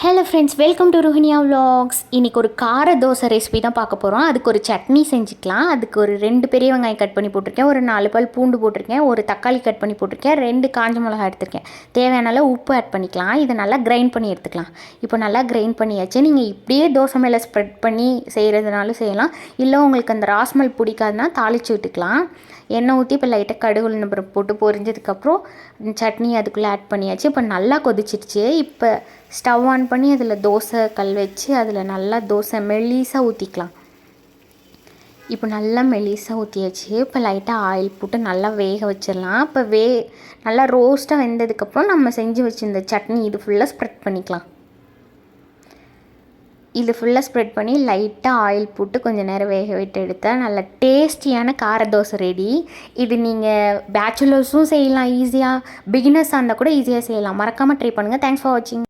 Hello friends, welcome to Ruhiniya vlogs. இன்றைக்கி ஒரு கார தோசை ரெசிபி தான் பார்க்க போகிறோம். அதுக்கு ஒரு சட்னி செஞ்சுக்கலாம். அதுக்கு ஒரு 2 பெரிய வெங்காயம் கட் பண்ணி போட்டிருக்கேன், ஒரு 4 பல் பூண்டு போட்டிருக்கேன், ஒரு தக்காளி கட் பண்ணி போட்டிருக்கேன், 2 காஞ்ச மிளகா எடுத்திருக்கேன். தேவையான அளவு உப்பு ஆட் பண்ணிக்கலாம். இதை நல்லா கிரைண்ட் பண்ணி எடுத்துக்கலாம். இப்போ நல்லா கிரைண்ட் பண்ணியாச்சு. நீங்கள் இப்படியே தோசை மேலே ஸ்ப்ரெட் பண்ணி செய்கிறதுனாலும் செய்யலாம், இல்லை உங்களுக்கு அந்த ராஸ்மல் பிடிக்காதுன்னா தாளித்து விட்டுக்கலாம். எண்ணெய் ஊற்றி இப்போ லைட்டாக கடுகு உளுந்தம் பருப்பு போட்டு பொரிஞ்சதுக்கப்புறம் சட்னி அதுக்குள்ளே ஆட் பண்ணியாச்சு. இப்போ நல்லா கொதிச்சிருச்சு. இப்போ ஸ்டவ் ஆன் பண்ணி அதில் தோசை கல் வச்சு அதில் நல்லா தோசை மெல்லிசாக ஊற்றிக்கலாம். இப்போ நல்லா மெல்லிசாக ஊற்றியாச்சு. இப்போ லைட்டாக ஆயில் போட்டு நல்லா வேக வச்சிடலாம். இப்போ நல்லா ரோஸ்ட்டாக வெந்ததுக்கப்புறம் நம்ம செஞ்சு வச்சுருந்த சட்னி இது ஃபுல்லாக ஸ்ப்ரெட் பண்ணிக்கலாம். இது ஃபுல்லாக ஸ்ப்ரெட் பண்ணி லைட்டாக ஆயில் போட்டு கொஞ்சம் நேரம் வேக விட்டு எடுத்தால் நல்ல டேஸ்டியான கார தோசை ரெடி. இது நீங்கள் பேச்சுலர்ஸும் செய்யலாம் ஈஸியாக, பிகினர்ஸாக இருந்தால் கூட ஈஸியாக செய்யலாம். மறக்காமல் ட்ரை பண்ணுங்கள். தேங்க்ஸ் ஃபார் வாட்சிங்.